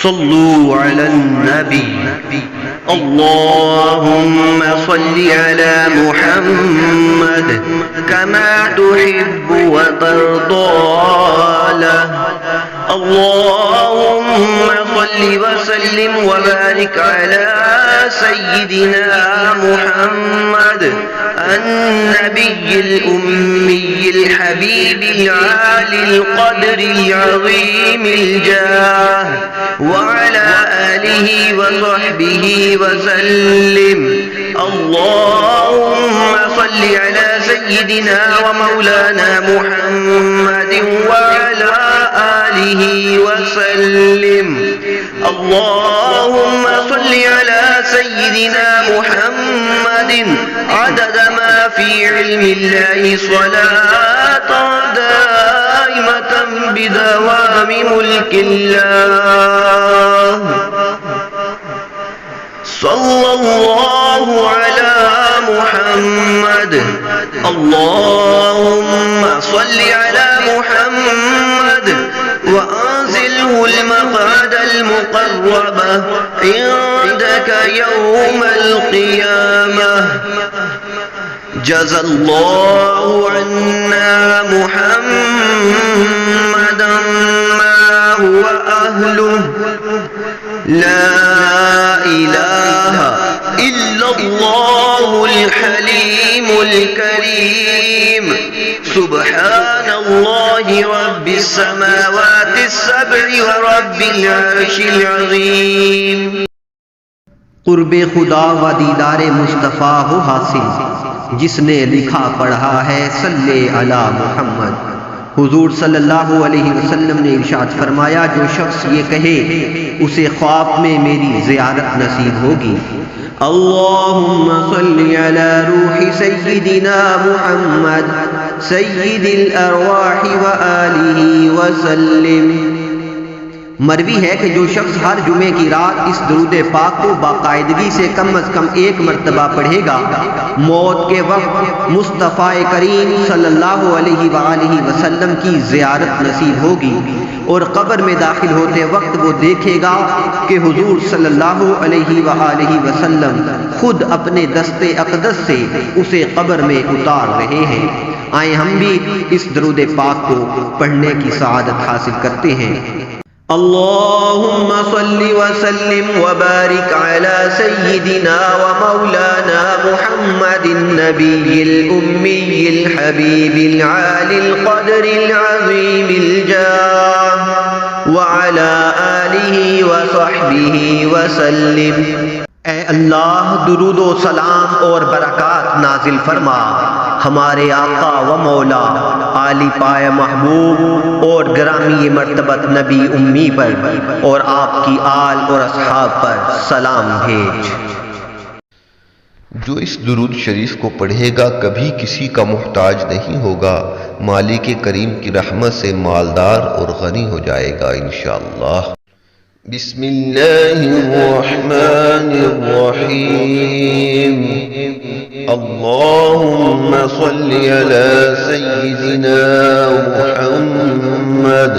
Sallu Alan नबी। अल्लाहुम्मा सल्लि अला मुहम्मद कमा तुहिब्बु व तर्दा। अल्लाहुम्मा सल्लि व सल्लिम व बारिक अला सय्यिदिना मुहम्मद अन्नबिय्यिल उम्मिय्यिल हबीबिल आलिल क़द्रिल अज़ीमिल जाह व अला आलिहि व सहबिहि व सल्लिम। अल्लाहुम्मा सल्लि अला सय्यिदिना व मौलाना मुहम्मदिन व अला आलिहि व सल्लिम। अल्लाहुम्मा सल्लि अला सय्यिदिना मुहम्मदिन अदद मा फी इल्मिल्लाहि स्वलातन दाइमतन बिदवामि मुल्किल्लाह। सल्लल्लाहु अला मुहम्मद। अल्लाहुम्मा सल्लि अला मुहम्मद व अंज़िलहुल मक़अदल मुक़र्रबा इंदक यौमल क़ियामह। जज़ल्लाहु अन्ना मुहम्मदन मा हुवा अहलुहु। ला इलाहा इल्लल्लाहुल हलीमुल करीम। सुब्हानल्लाहि रब्बिस समावातिस सब'i व रब्बिल अर्शिल अज़ीम। क़ुर्बे खुदा व दीदारे मुस्तफ़ा हो हासिल, जिसने लिखा पढ़ा है सल्ले अला मुहम्मद। हुजूर सल्लल्लाहु अलैहि वसल्लम ने इरशाद फरमाया, जो शख्स ये कहे उसे ख्वाब में मेरी ज़ियारत नसीब होगी। अल्लाहुम्मा सल्लि अला रूहि सय्यिदिना मुहम्मद सय्यिदिल अरवाहि व आलिहि व सल्लिम। मरवी है कि जो शख्स हर जुमे की रात इस दुरूद पाक को बाकायदगी से कम अज़ कम एक मरतबा पढ़ेगा, मौत के वक्त मुस्तफ़ा करीम सल्लल्लाहु अलैहि वसल्लम की ज़ियारत नसीब होगी और कब्र में दाखिल होते वक्त वो देखेगा कि हुजूर सल्लल्लाहु अलैहि वसल्लम खुद अपने दस्ते अक़दस से उसे कब्र में उतार रहे हैं। आए हम भी इस दुरूद पाक को पढ़ने की सआदत हासिल करते हैं। अल्लाहुम्मा सल्लि व सल्लिम व बारिक अला सय्यिदिना व मौलाना मुहम्मदिन नबिय्यिल उम्मिय्यिल हबीबिल आलिल क़द्रिल अज़ीमिल जाह व अला आलिहि व सहबिहि व सल्लिम। ए अल्लाह, दुरूद व सलाम और बरक़ात नाजिल फरमा हमारे आका व मौला आली पाए महबूब और ग्रामी मर्तबत नबी उम्मी पर और आपकी आल और असहाब पर सलाम भेज। जो इस दुरूद शरीफ को पढ़ेगा कभी किसी का मुहताज नहीं होगा, मालिक करीम की रहमत से मालदार और गनी हो जाएगा इंशाअल्लाह। बिस्मिल्लाहिर्रहमानिर्रहीम। अल्लाहुम्मा सल्लि अला सय्यिदिना मुहम्मद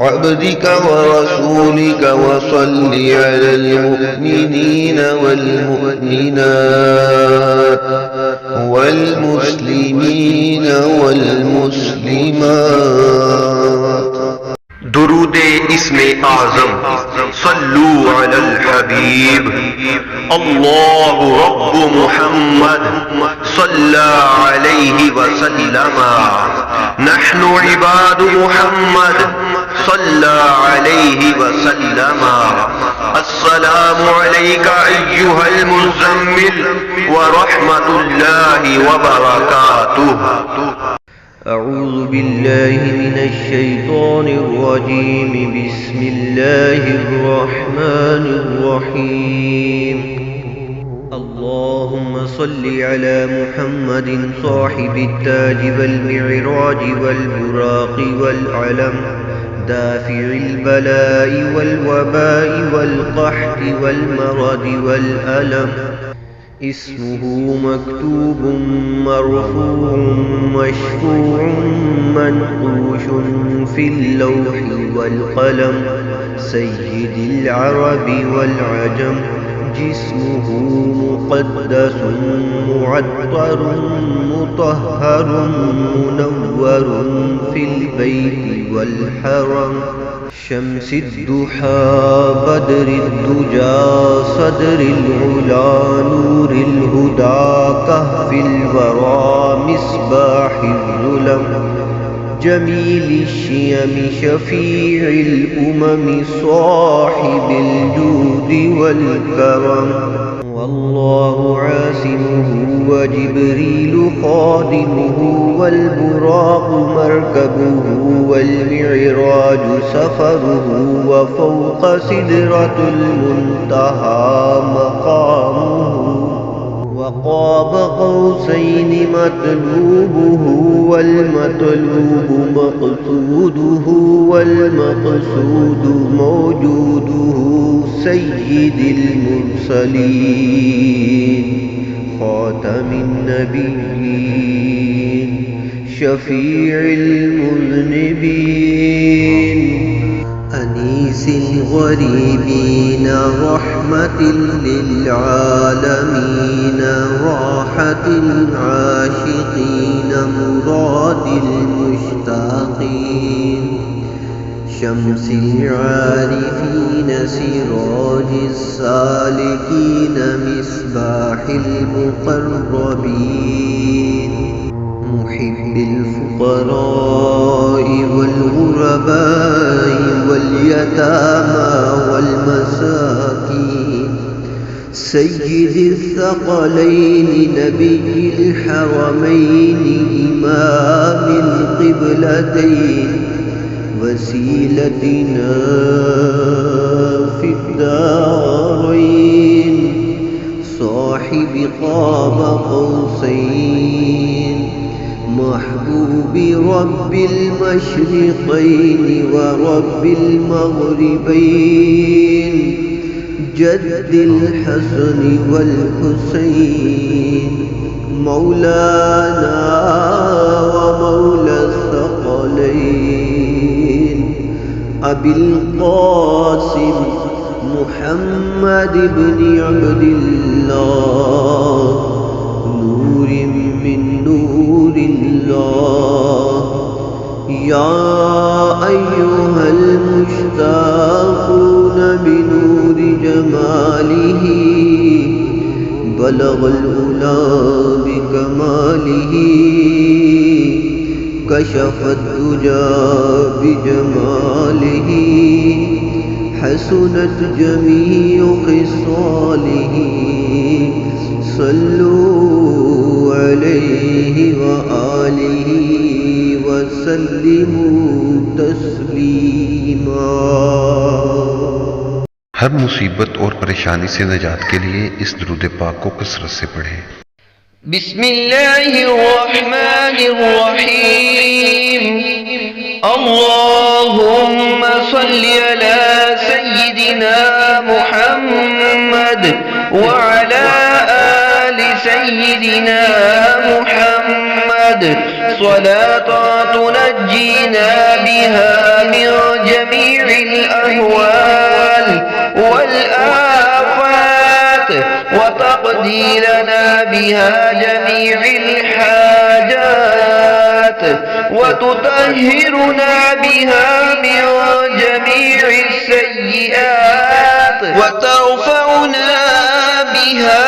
अब्दिका व रसूलिका व सल्लि अलल मुमिनीना वल मुमिनात वल मुस्लिमीना वल मुस्लिमात। दुरूदे इस्मे आज़म सल्लू अलल हबीब। अल्लाहु रब्बु मुहम्मद सल्ला अलैहि व सल्लमा। नहनु इबादु मुहम्मद सल्ला अलैहि व सल्लमा। अस्सलामु अलैका अय्युहल मुज़म्मिल व रहमतुल्लाहि व बरकातुहु। अऊज़ु बिल्लाहि मिनश शैतानिर रजीम। बिस्मिल्लाहिर रहमानिर रहीम। अल्लाहुम्मा सल्लि अला मुहम्मदिन साहिबित ताज वल मिअराज वल बुराक़ वल अलम दाफ़िइल बला'i वल वबा'i वल क़हति वल मरदि वल अलम। इस्मुहु मक्तूबुम मरफ़ूउम मशफ़ूउम मनक़ूशुन फ़िल लौहि वल क़लम। سيد العرب والعجم جسمه مقدس معطر مطهر منور في البيت والحرم شمس الضحى بدر الدجى صدر العلا نور الهدى كهف الورى مصباح الظلم جميل الشيم شفيع الأمم صاحب الجود والكرم والله عاصمه وجبريل خادمه والبراق مركبه والمعراج سفره وفوق سدرة المنتهى مقامه وقاب قوسين مطلوبه والمطلوب مقصوده والمقصود موجوده سيد المرسلين خاتم النبيين شفيع المذنبين أنيس الغريبين رحمة للعالمين راحة العاشقين مراد المشتاقين شمس العارفين سراج السالكين مصباح المقربين محب الفقراء والغرباء واليتامى والمساكين سيد الثقلين نبي الحرمين إمام القبلتين وسيلتنا في الدارين صاحب قاب قوسين محبوب رب المشرقين ورب المغربين جد الحسن والحسين مولانا ومولى الثقلين أبي القاسم محمد بن عبد الله نور من نور الله يا أيها المشتاقون بنور جماله بلغ العلا بكماله كشف الدجى بجماله حسنت جميع خصاله صلوا عليه وآله وسلموا تسليما हर मुसीबत और परेशानी से निजात के लिए इस दुरूद पाक को कसरत से पढ़ें। बिस्मिल्लाहिर्रहमानिर्रहीम अल्लाहुम्मा सल्लि अला सय्यिदिना मुहम्मद व अला आलि सय्यिदिना मुहम्मद صلاة تنجينا بها من جميع الأهوال والآفات وتقضي لنا بها جميع الحاجات وتطهرنا بها من جميع السيئات وترفعنا بها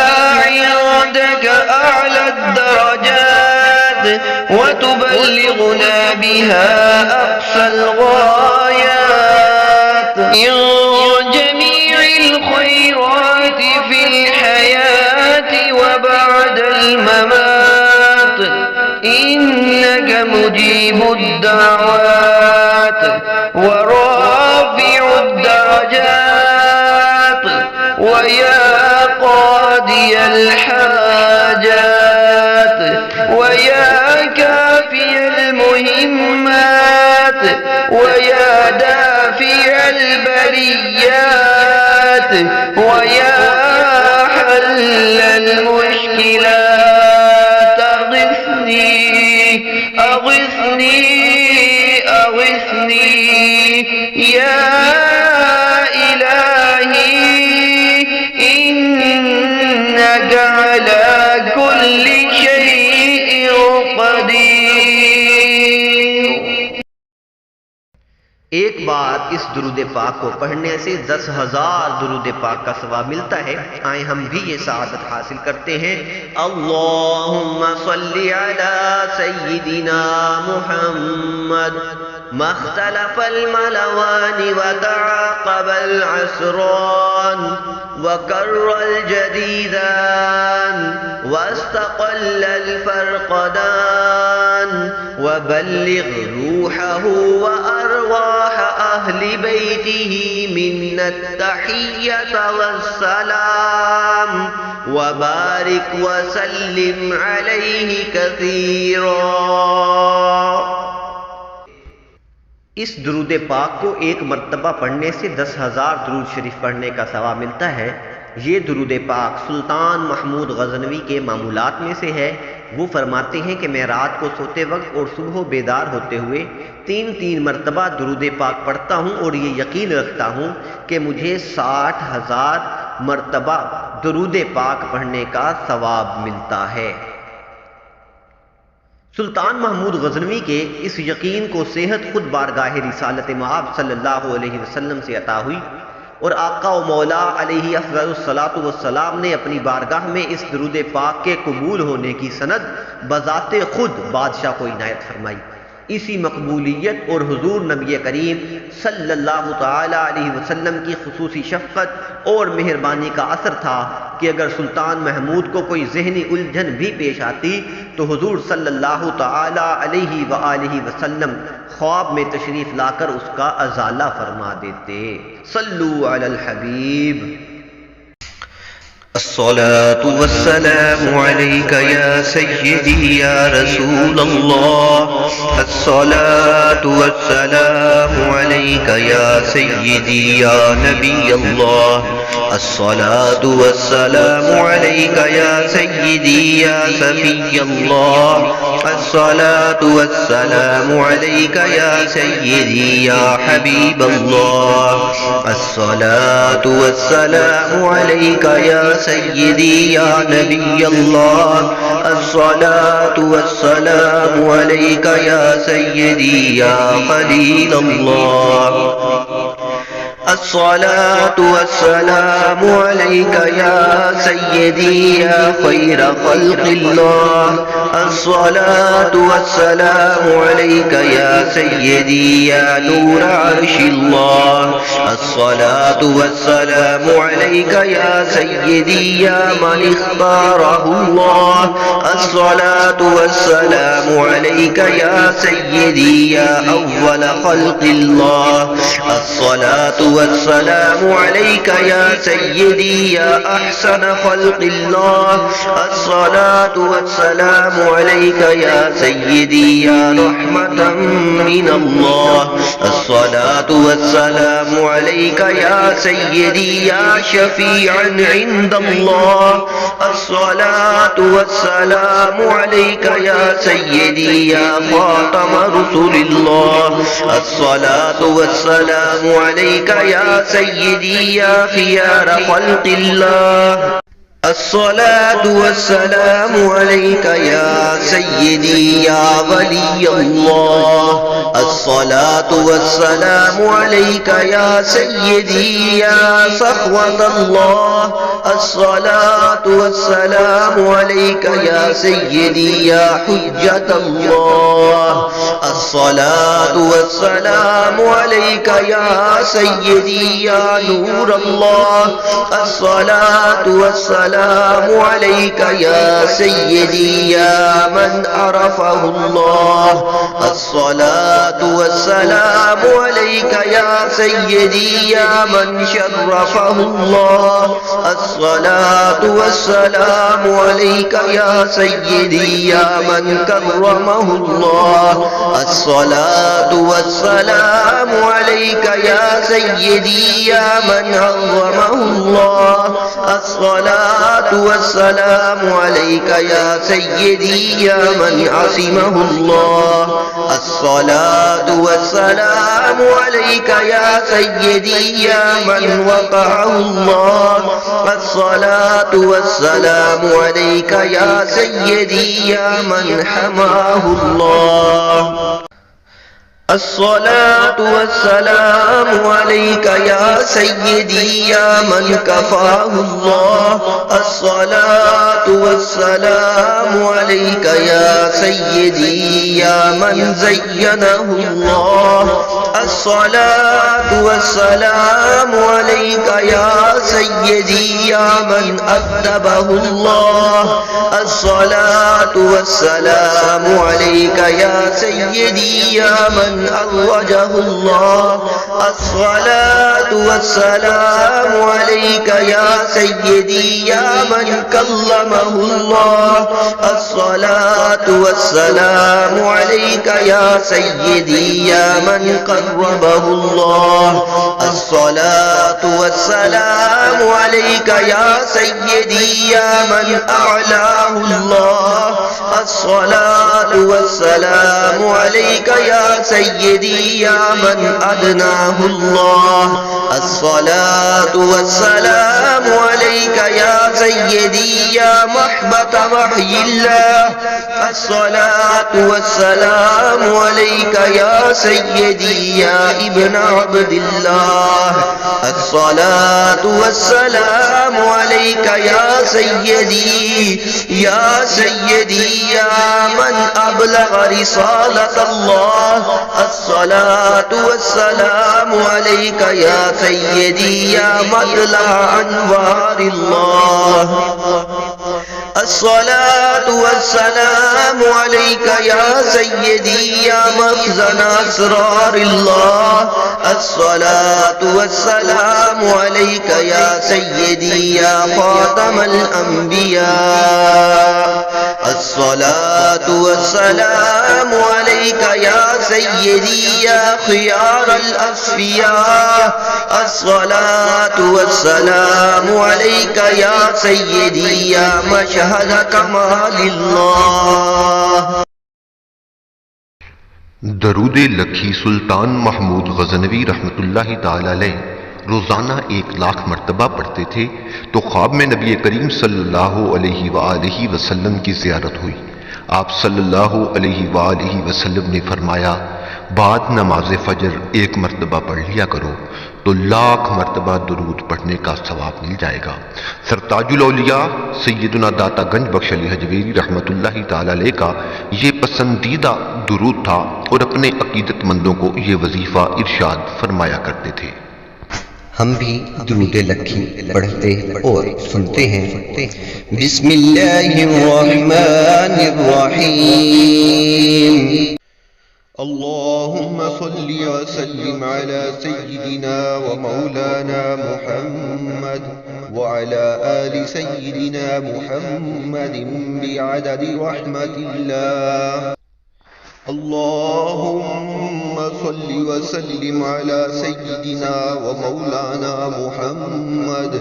عندك أعلى الدرجات وتبلغنا بها أقصى الغايات من جميع الخيرات في الحياة وبعد الممات إنك مجيب الدعوات ورافع الدرجات ويا قاضي الحاجات ويا كافي المهمات ويا دافع البريات ويا حل المشكلات أغثني يا एक बार इस दुरूद पाक को पढ़ने से 10,000 दुरूद पाक का सवाब मिलता है। आए हम भी ये सआदत हासिल करते हैं। अल्लाहुम्मा सल्ली अला सय्यिदिना मुहम्मद मख्तलफल मलवानि व तआक़बल असरान व कर्रल जदीदान वस्तक़ल्लल फरक़दान व बल्लिग़ रूहहु व अरवाह अहलि बैतिही मिन्नत तहिय्यत वस्सलाम व बारिक व सल्लिम अलैहि कसीरा। इस दुरूद पाक को एक मर्तबा पढ़ने से 10,000 दुरूद शरीफ पढ़ने का सवाब मिलता है। ये दुरूद पाक सुल्तान महमूद गज़नवी के मामूलात में से है। वो फरमाते हैं कि मैं रात को सोते वक्त और सुबह बेदार होते हुए 3-3 मर्तबा दुरूद पाक पढ़ता हूँ और ये यकीन रखता हूँ कि मुझे 60,000 मर्तबा दुरूद पाक पढ़ने का सवाब मिलता है। सुल्तान महमूद गज़नवी के इस यकीन को सेहत खुद बारगाह रिसालत मआब सल्लल्लाहु अलैहि वसल्लम से अता हुई और आका व मौला अलैहि अफ़ज़लुस्सलातु वस्सलाम ने अपनी बारगाह में इस दुरूद पाक के कबूल होने की सनद बज़ाते खुद बादशाह को इनायत फरमाई। इसी मकबूलियत और हुजूर नबी करीम सल्लल्लाहु ताला अलैहि वसल्लम की खुसूसी शफ़क़त और मेहरबानी का असर था कि अगर सुल्तान महमूद को कोई ज़हनी उलझन भी पेश आती तो हुजूर सल्लल्लाहु ताला अलैहि व आलिहि वसल्लम ख्वाब में तशरीफ़ लाकर उसका अज़ाला फरमा देते। सल्लू अलल हबीब। अस्सलातु वस्सलामु अलैका या सय्यदी या रसूल अल्लाह। अस्सलातु वस्सलामु अलैका या सय्यदी या नबी अल्लाह। अस्सलातु वस्सलामु अलैका या सय्यदी या सफी अल्लाह। अस्सलातु वस्सलामु अलैका या सय्यदी या हबीब अल्लाह। अस्सलातु वस्सलामु अलैका या सय्यदी या नबी अल्लाह। अस्सलातु वस्सलामु अलैका या सय्यदी या खलील अल्लाह। अस्सलातु वस्सलामु अलैका या सय्यदी या खैर खल्क़िल्लाह। अस्सलातु वस्सलामु अलैका या सय्यदी या नूर अर्शिल्लाह। अस्सलातु वस्सलामु अलैका या सय्यदी या मन इख्तारहुल्लाह। अस्सलातु वस्सलामु अलैका या सय्यदी या अव्वल खल्क़िल्लाह। अस्सलातु वस्सलामु अलैका या सय्यदी या अहसन खल्क़िल्लाह। अस्सलातु वस्सलामु अलैका या सय्यदी या रहमतन मिनल्लाह। अस्सलातु वस्सलामु अलैका या सय्यदी या शफीअन इंदल्लाह। अस्सलातु वस्सलामु अलैका या सय्यदी या ख़ातम रसूलिल्लाह। अस्सलातु वस्सलामु अलैका या सय्यदी या खियार खल्क़िल्लाह। अस्सलातु वस्सलामु अलैका या सय्यदी या वली अल्लाह। अस्सलातु वस्सलामु अलैका या सय्यदी या सख़वत अल्लाह। अस्सलातु वस्सलामु अलैका या सय्यदी या हुज्जत अल्लाह। अस्सलातु वस्सलामु अलैका या सय्यदी या नूर अल्लाह। अस्सलातु वस्सलामु अलैका या सय्यदी या मन अरफ़हुल्लाह। अस्सलातु वस्सलामु अलैका या सय्यदी या मन शर्रफ़हुल्लाह। अस्सलातु वस्सलामु अलैका या सय्यदी या मन कर्रमहुल्लाह। अस्सलातु वस्सलामु अलैका या सय्यदी या मन अज़्ज़महुल्लाह। अस्सलातु वस्सलामु अलैका या सय्यदी या मन असिमहुल्लाह। अस्सलातु वस्सलामु अलैका या सय्यदी या मन वक़अहुल्लाह। अस्सलातु वस्सलामु अलैका या सय्यदी या मन हमाहुल्लाह। الصلاة والسلام عليك يا سيدي يا من كفاه الله. الصلاة والسلام عليك يا سيدي يا من زينه الله. الصلاة والسلام عليك يا سيدي يا من أدبه الله. الصلاة والسلام عليك يا سيدي يا من أروجه الله. الصلاة والسلام عليك يا سيدي يا من كلمه الله. الصلاة والسلام عليك يا سيدي يا من قربه الله. الصلاة والسلام عليك يا سيدي يا من أعلاه الله. الصلاة والسلام عليك يا سيدي يا من أدناه الله. الصلاة والسلام عليك يا سيدي يا محبة وحي الله. الصلاة والسلام عليك يا سيدي يا ابن عبد الله. الصلاة والسلام عليك يا سيدي يا من أبلغ رسالة الله. الصلاة والسلام عليك يا سيدي يا مطلع أنوار الله. الصلاة والسلام عليك يا سيدي يا مخزن أسرار الله. الصلاة والسلام عليك يا سيدي يا خاتم الأنبياء. الصلاة والسلام عليك يا سيدي يا خيار الأصفياء. الصلاة والسلام عليك يا سيدي يا مشهد كمال الله. दरूद लखी सुल्तान महमूद गज़नवी रहमतुल्लाहि ताला अलैह रोज़ाना 1,00,000 मरतबा पढ़ते थे तो ख्वाब में नबी करीम सल्लल्लाहु अलैहि वसल्लम की ज़ियारत हुई। आप सल्लल्लाहु अलैहि वसल्लम ने फरमाया, बाद नमाज फ़जर 1 मरतबा पढ़ लिया करो तो 1,00,000 मरतबा दुरूद पढ़ने का सवाब मिल जाएगा। सरताजुल औलिया सैयदना दाता गंज बख्श अली हजवेरी रहमतुल्लाहि ताला अलैह का ये पसंदीदा दुरूद था और अपने अकीदतमंदों को ये वजीफ़ा इरशाद फरमाया करते थे। हम भी दुरूद लखी पढ़ते और सुनते हैं। बिस्मिल्लाहिर्रहमानिर्रहीम। अल्लाहुम्मा सल्लि व सल्लिम अला सय्यिदिना व मौलाना मुहम्मद व अला आलि सय्यिदिना मुहम्मदिन बिअददि रहमतिल्लाह। अल्लाहुम्मा सल्लि व सल्लिम अला सय्यिदिना व मौलाना मुहम्मद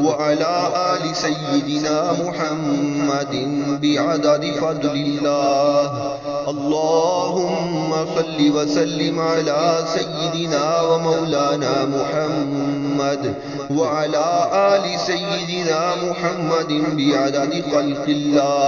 व अला आलि सय्यिदिना मुहम्मदिन बिअददि फद्लिल्लाह। अल्लाहुम्मा सल्लि व सल्लिम अला सय्यिदिना व मौलाना मुहम्मद व अला आलि सय्यिदिना मुहम्मदिन बिअददि खल्क़िल्लाह।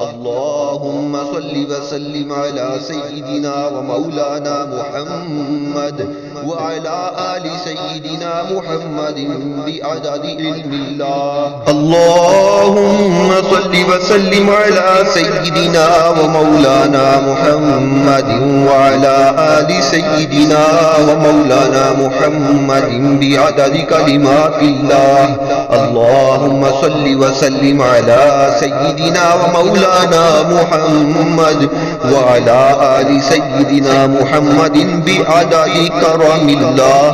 अल्लाहुम्मा सल्लि व सल्लिम अला सय्यिदिना व मौलाना मुहम्मद व अला आलि सय्यिदिना मुहम्मदिन बिअददि इल्मिल्लाह। अल्लाहुम्मा सल्लि व सल्लिम अला सय्यिदिना व मौलाना मुहम्मदिन व अला आलि सय्यिदिना व मौलाना मुहम्मदिन बिअददि कलिमातिल्लाह। अल्लाहुम्मा सल्लि व सल्लिम अला सय्यिदिना व मौलाना मुहम्मद व अला आलि सय्यिदिना मुहम्मदिन बिअददि करमिल्लाह।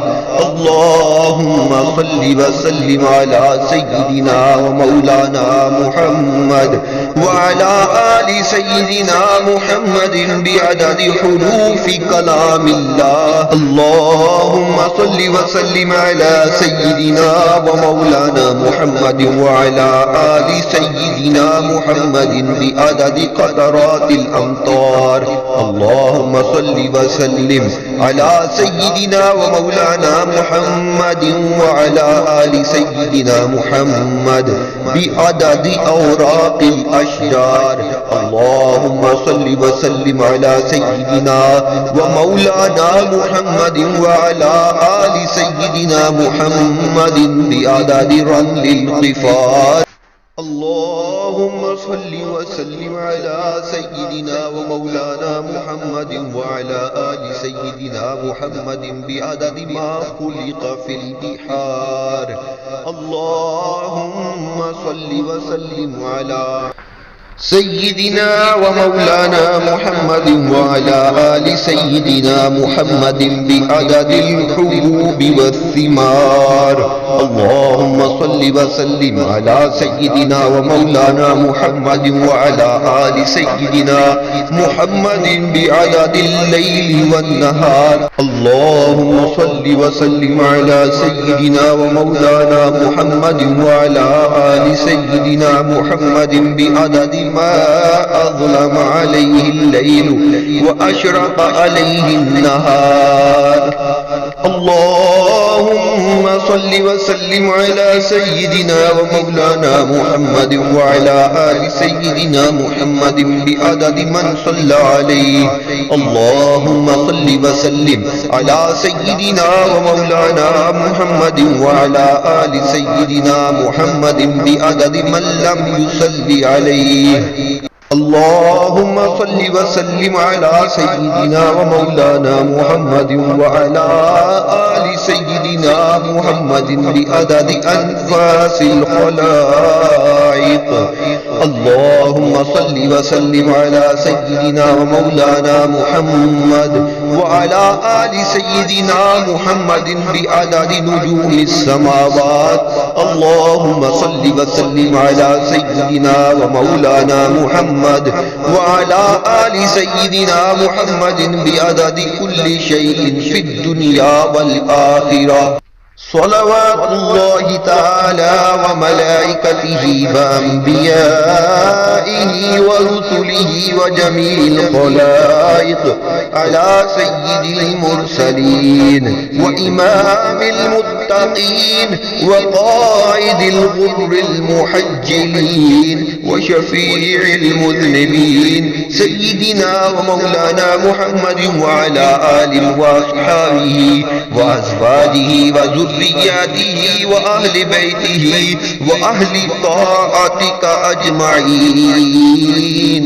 अल्लाहुम्मा सल्लि व सल्लिम अला सय्यिदिना व मौलाना मुहम्मद व अला आलि सय्यिदिना मुहम्मदिन बिअददि हुरूफि कलामिल्लाह। अल्लाहुम्मा सल्लि व सल्लिम अला सय्यिदिना व मौलाना मुहम्मद व अला आलि सय्यिदिना मुहम्मदिन बिअददि क़तरातिल अम्तार। الأبرار اللهم صل وسلم على سيدنا ومولانا محمد وعلى آل سيدنا محمد بعدد أوراق الأشجار اللهم صل وسلم على سيدنا ومولانا محمد وعلى آل سيدنا محمد بعدد رمل القفار اللهم صل وسلم على سيدنا ومولانا محمد وعلى آل سيدنا محمد بعدد ما خلق في البحار اللهم صل وسلم على سيدنا ومولانا محمد وعلى آل سيدنا محمد بعدد الحبوب والثمار اللهم صل وسلم على سيدنا ومولانا محمد وعلى آل سيدنا محمد بعدد الليل والنهار اللهم صل وسلم على سيدنا ومولانا محمد وعلى آل سيدنا محمد بعدد ما أظلم عليه الليل وأشرق عليه النهار اللهم صل وسلم على سيدنا ومولانا محمد وعلى آل سيدنا محمد بعدد من صلى عليه اللهم صل وسلم على سيدنا ومولانا محمد وعلى آل سيدنا محمد بعدد من لم يصل عليه اللهم صل وسلم على سيدنا ومولانا محمد وعلى آل سيدنا محمد بعدد أنفاس الخلائق اللهم صل وسلم على سيدنا ومولانا محمد وعلى آل سيدنا محمد بعدد نجوم السماوات اللهم صل وسلم على سيدنا ومولانا محمد وعلى آل سيدنا محمد بعدد كل شيء في الدنيا والآخرة صلوات الله تعالى وملائكته وأنبيائه ورسله وجميع الخلائق على سيد المرسلين وإمام المتقين وقائد الغر المحجلين وشفيع المذنبين سيدنا ومولانا محمد وعلى آله وأصحابه وأزواجه وذرياته وأهل بيته وأهل طاعتك أجمعين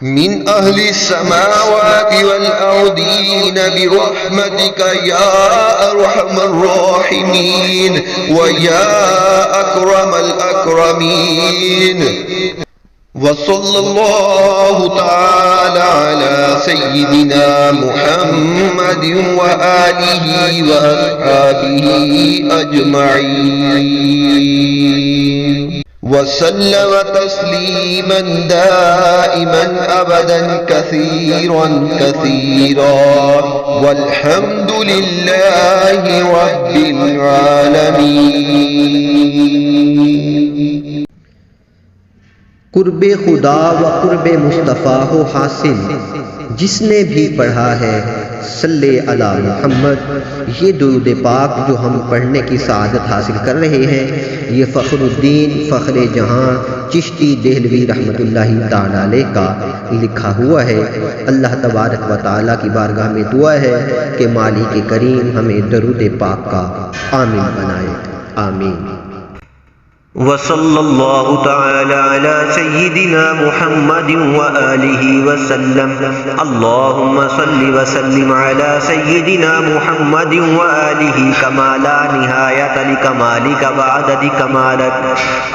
من أهل السماوات والأرضين برحمتك يا أرحم الراحمين ويا أكرم الأكرمين وصلى الله تعالى على سيدنا محمد وآله وأصحابه أجمعين وسلم تسليما دائما أبدا كثيرا والحمد لله رب العالمين कुर्बे खुदा व कुर्बे मुस्तफ़ा हो हासिल जिसने भी पढ़ा है सल्ले अला मुहम्मद। ये दुरूद पाक जो हम पढ़ने की सआदत हासिल कर रहे हैं ये फ़खरुद्दीन फ़ख्रे जहाँ चिश्ती देहलवी रहमतुल्लाहि ताला अलैह का लिखा हुआ है। अल्लाह तबारक व ताला की बारगाह में दुआ है कि मालिक करीम हमें दुरूद पाक का आमीन बनाए, आमीन। वसल्लल्लाहु तआला अला सय्यिदिना मुहम्मद व आलिहि वसल्लम। अल्लाहुम्मा सल्लि व सल्लिम अला सय्यिदिना मुहम्मद व आलिहि कमा ला निहायत लिकमालिक व अदद कमालक।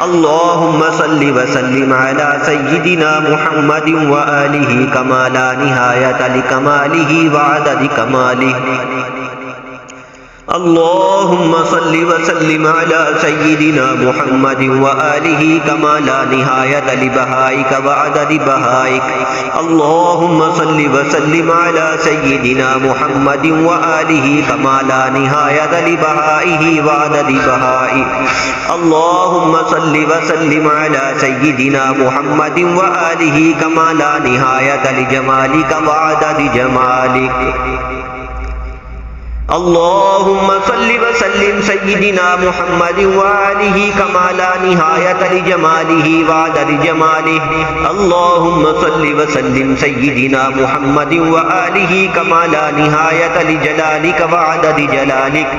अल्लाहुम्मा सल्लि व सल्लिम अला सय्यिदिना मुहम्मद व आलिहि कमा ला निहायत लिकमालिहि व अदद कमालिह। اللهم صل وسلم على سيدنا محمد وآله كما لا نهاية لبهائك وعدد بهائك. اللهم صل وسلم على سيدنا محمد وآله كما لا نهاية لبهائه وعدد بهائك. اللهم صل وسلم على سيدنا محمد وآله كما لا نهاية لجمالك وعدد جمالك. اللهم صل وسلم سيدنا محمد وآله كما لا نهاية لجماله وعدد جماله. اللهم صل وسلم سيدنا محمد وآله كما لا نهاية لجلالك وعدد جلالك.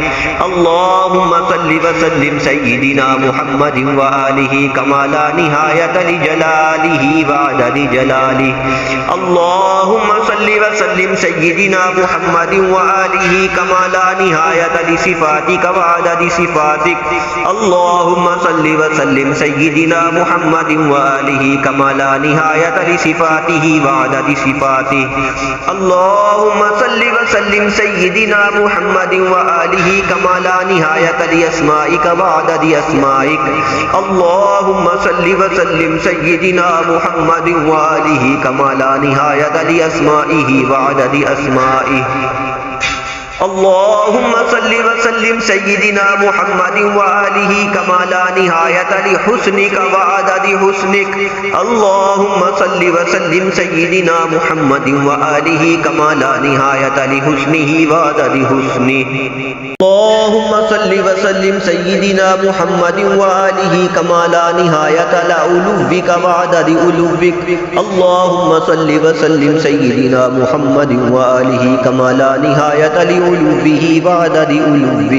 اللهم صل وسلم سيدنا محمد وآله كما لا نهاية لجلاله وعدد جلاله. اللهم صل وسلم سيدنا محمد وآله كما لا نهاية لصفاتك وعدد صفاتك. اللهم صل وسلم سيدنا محمد وآله كما لا نهاية لصفاته وعدد صفاته. اللهم صل وسلم سيدنا محمد وآله كما لا نهاية لأسمائك وعدد أسمائك. اللهم صل وسلم سيدنا محمد وآله كما لا نهاية لأسمائه وعدد أسمائه. اللهم صل وسلم سيدنا محمد وآله كما لا نهاية لحسنك وعدد حسنك. اللهم صل وسلم سيدنا محمد وآله كما لا نهاية لحسنه وعدد حسنه. اللهم صل وسلم سيدنا محمد وآله كما لا نهاية لعلوك وعدد علوك. اللهم صل وسلم سيدنا محمد وآله كما لا نهاية لعلوه وعدد علوه.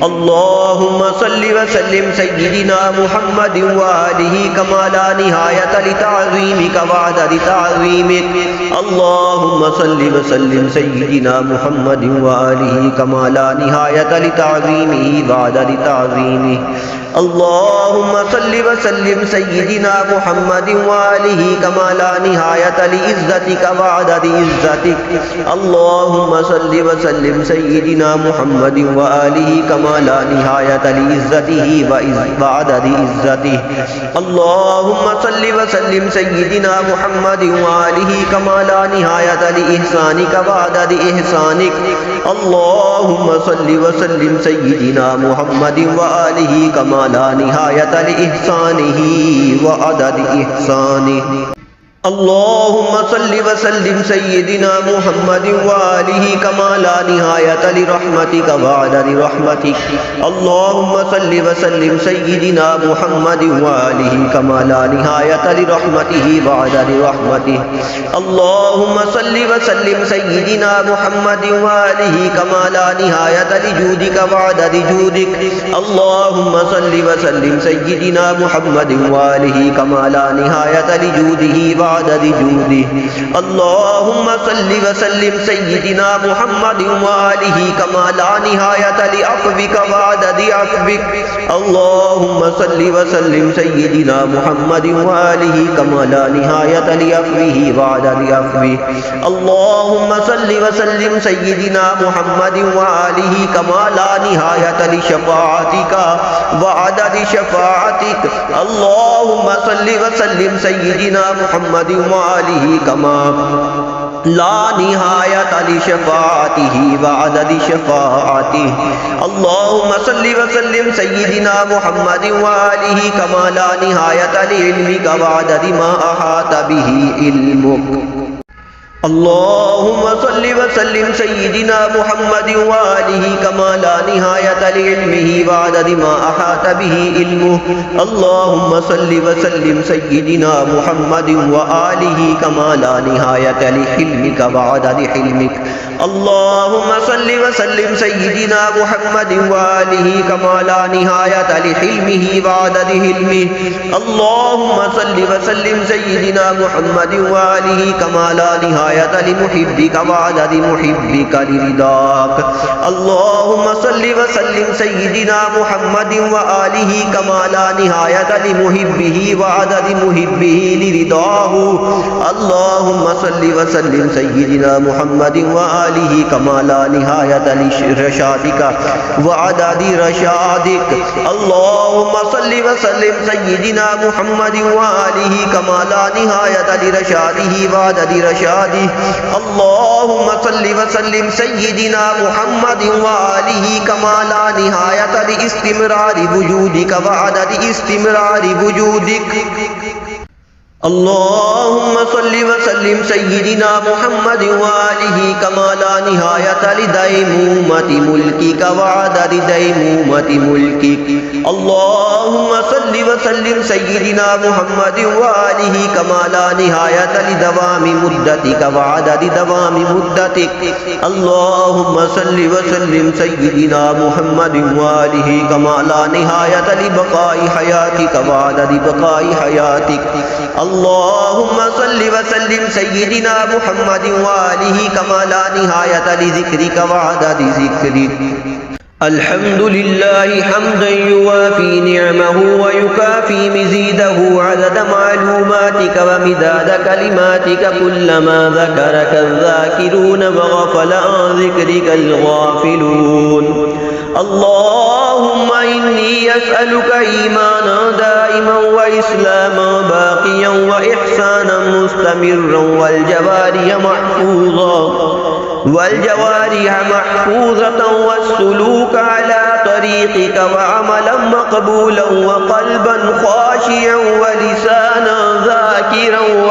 اللهم صل وسلم سيدنا محمد وآله كما لا نهاية لتعظيمك وعدد تعظيمك. اللهم صل وسلم سيدنا محمد وآله كما لا نهاية لتعظيمه وعدد تعظيمه. اللهم صل وسلم سيدنا محمد وآله كما لا نهاية لعزتك وعدد عزتك. اللهم صل وسلم سيدنا محمد وآله كما لا نهاية لعزته وعدد عزته. اللهم صل وسلم سيدنا محمد وآله كما لا نهاية لإحسانك وعدد إحسانك. اللهم صل وسلم سيدنا محمد وآله كما لا نهاية لإحسانه وعدد إحسانه. اللهم صل وسلم سيدنا محمد وآله كما لا نهاية لرحمتك وعدد رحمتك. اللهم صل وسلم سيدنا محمد وآله كما لا نهاية لرحمته وعدد رحمته. اللهم صل وسلم سيدنا محمد وآله كما لا نهاية لجودك وعدد جودك. اللهم صل وسلم سيدنا محمد وآله كما لا نهاية لجوده وعدد جوده. اللهم صل وسلم سيدنا محمد وآله كما لا نهاية لعفوك وعدد عفوك. اللهم صل وسلم سيدنا محمد وآله كما لا نهاية لعفوه وعدد عفوه. اللهم صل وسلم سيدنا محمد وآله كما لا نهاية لشفاعتك وعدد شفاعتك. اللهم صل وسلم سيدنا محمد وآله كما لا نهاية لشفاعته وعدد شفاعته. اللهم صل وسلم سيدنا محمد وآله كما لا نهاية لعلمك وعدد ما أحاط به علمك. اللهم صل وسلم سيدنا محمد وآله كما لا نهاية لعلمه وعدد ما أحاط به علمه. اللهم صل وسلم سيدنا محمد وآله كما لا نهاية لحلمك وعدد حلمك. اللهم صل وسلم سيدنا محمد وآله كما لا نهاية لحلمه وعدد حلمه. اللهم صل وسلم سيدنا محمد وآله كما لا نهاية لمحبك وعدد محبك لرضاك. اللهم صل وسلم سيدنا محمد وآله كما لا نهاية لمحبه وعدد محبه لرضاه. اللهم صل وسلم سيدنا محمد وآله كما لا نهاية रशादिक व अदद रशादिक। अल्लाहुम्मा सल्लि व सल्लिम सय्यिदिना मुहम्मद व आलिहि कमा ला निहायत लिरशादिहि व अदद रशादिहि। अल्लाहुम्मा सल्लि व सल्लिम सय्यिदिना मुहम्मद व आलिहि कमा ला निहायत लिइस्तिमरारि वुजूदिक व अदद इस्तिमरारि वुजूदिक। अल्लाहुम्मा सल्लि व सल्लिम सय्यिदिना मुहम्मद व आलिहि कमा ला निहायत लिदैमूमति मुल्किक व अदद दैमूमति मुल्किक। अल्लाहुम्मा सल्लि व सल्लिम सय्यिदिना मुहम्मद व आलिहि कमा ला निहायत लिदवामि मुद्दतिक व अदद दवामि मुद्दतिक। अल्लाहुम्मा सल्लि व सल्लिम सय्यिदिना मुहम्मद व आलिहि कमा ला निहायत लिबकाइ हयातिक व अदद बकाइ हयातिक। अल्लाहुम्मा सल्लि व सल्लिम सय्यिदिना मुहम्मद व आलिहि कमा ला निहायत लिज़िक्रिक व अदद ज़िक्रिक। अल्हम्दुलिल्लाहि हम्दन युवाफी निअमहु व युकाफी मज़ीदहु अदद मालूमातिक व मिदाद कलिमातिक कुल्लमा ज़करक ज़ाकिरून व गफ़ल अन ज़िक्रिकल गाफ़िलून। अल्लाहुम्मा इन्नी अस्अलुक ईमानन दाइमन व इस्लामन बाक़ियन व इहसानन मुस्तमिररन वल जवारिह महफूज़तन वस्सुलूक अला तरीक़िक व अमलन मक़बूलन व क़ल्बन ख़ाशिअन व लिसानन ज़ाकिरन व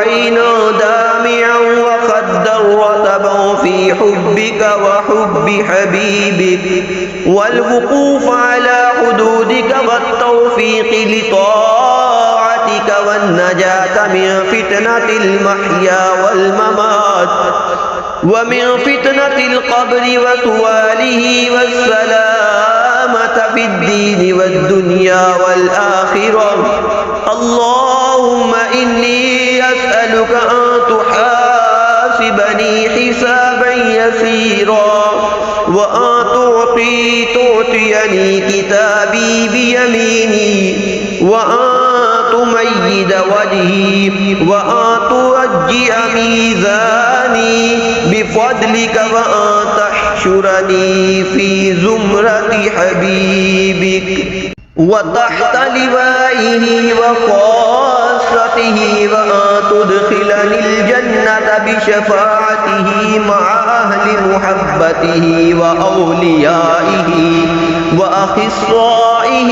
ऐनन दामिअन व ख़द्दन रतबन फ़ी हुब्बिक व हुब्बि हबीबिक वल वुक़ूफ़ अला हुदूदिक वत्तौफ़ीक़ लिताअतिक वन नजात मिन फितनतिल महया वल ममात व मिन फितनतिल क़ब्रि व सुआलिहि वस्सलामत बिद्दीन वद्दुनिया वल आखिरह। अल्लाहुम्मा इन्नी अस्अलुका अन तुहासिबनी हिसाबन यसीरा व अन तुअतियनी किताबी बियमीनी व अन तुमय्यिद वजही व अन तुवज्जिअ मीज़ानी बिफ़ज़लिक व अन तहशुरनी फ़ी ज़ुमरति हबीबिक व तहत लिवाइहि व ख़ाssatihi व अन तुदखिलनिल जन्नत बिशफ़ाअतिहि मअ अहलि मुहब्बतिहि व औलियाइहि व अख़िस्साइहि